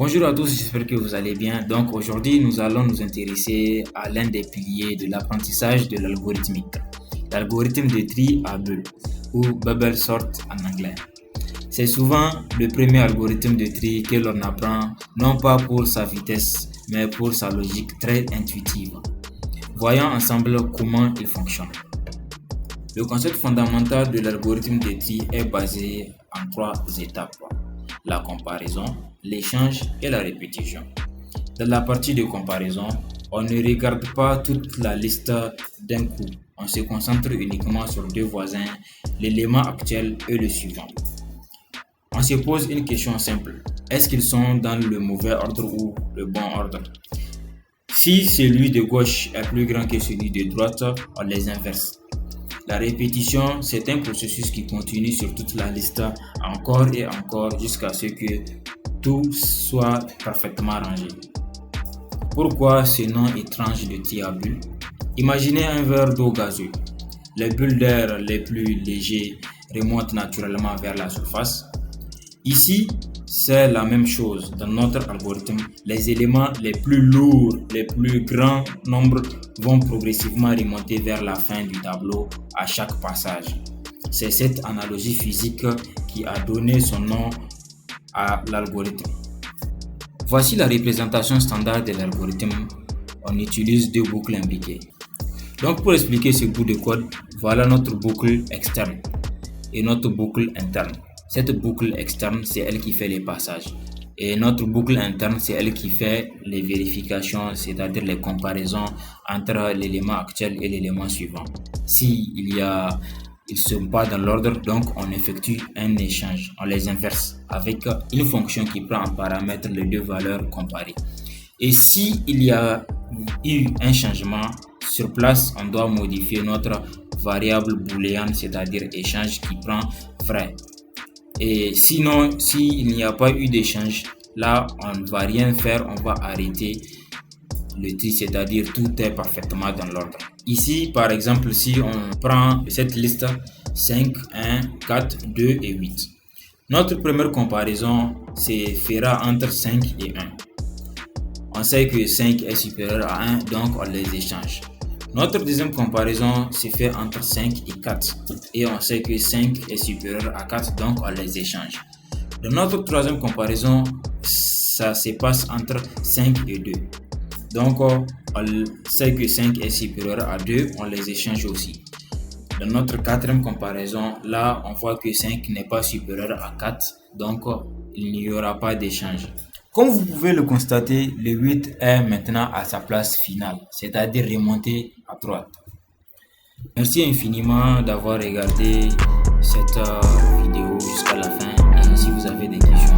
Bonjour à tous, j'espère que vous allez bien. Donc aujourd'hui, nous allons nous intéresser à l'un des piliers de l'apprentissage de l'algorithmique, l'algorithme de tri à bulles ou bubble sort en anglais. C'est souvent le premier algorithme de tri que l'on apprend, non pas pour sa vitesse, mais pour sa logique très intuitive. Voyons ensemble comment il fonctionne. Le concept fondamental de l'algorithme de tri est basé en trois étapes: la comparaison, l'échange et la répétition. Dans la partie de comparaison, on ne regarde pas toute la liste d'un coup. On se concentre uniquement sur deux voisins, l'élément actuel et le suivant. On se pose une question simple: est-ce qu'ils sont dans le mauvais ordre ou le bon ordre? Si celui de gauche est plus grand que celui de droite, on les inverse. La répétition, c'est un processus qui continue sur toute la liste encore et encore jusqu'à ce que tout soit parfaitement rangé. Pourquoi ce nom étrange de tri à bulles? Imaginez un verre d'eau gazeux. Les bulles d'air les plus légers remontent naturellement vers la surface. Ici, c'est la même chose. Dans notre algorithme, les éléments les plus lourds, les plus grands nombres vont progressivement remonter vers la fin du tableau à chaque passage. C'est cette analogie physique qui a donné son nom à l'algorithme. Voici la représentation standard de l'algorithme. On utilise deux boucles imbriquées. Donc pour expliquer ce bout de code, voilà notre boucle externe et notre boucle interne. Cette boucle externe, c'est elle qui fait les passages. Et notre boucle interne, c'est elle qui fait les vérifications, c'est-à-dire les comparaisons entre l'élément actuel et l'élément suivant. Ils ne sont pas dans l'ordre, donc on effectue un échange. On les inverse avec une fonction qui prend en paramètre les deux valeurs comparées. Et s'il y a eu un changement, sur place, on doit modifier notre variable booléenne, c'est-à-dire échange qui prend vrai. Et sinon, s'il n'y a pas eu d'échange, là, on ne va rien faire, on va arrêter le tri, c'est-à-dire tout est parfaitement dans l'ordre. Ici, par exemple, si on prend cette liste 5, 1, 4, 2 et 8. Notre première comparaison se fera entre 5 et 1. On sait que 5 est supérieur à 1, donc on les échange. Notre deuxième comparaison se fait entre 5 et 4 et on sait que 5 est supérieur à 4, donc on les échange. Dans notre troisième comparaison, ça se passe entre 5 et 2. Donc on sait que 5 est supérieur à 2, on les échange aussi. Dans notre quatrième comparaison, là on voit que 5 n'est pas supérieur à 4, donc il n'y aura pas d'échange. Comme vous pouvez le constater, le 8 est maintenant à sa place finale, c'est-à-dire remonté à droite. Merci infiniment d'avoir regardé cette vidéo jusqu'à la fin et si vous avez des questions,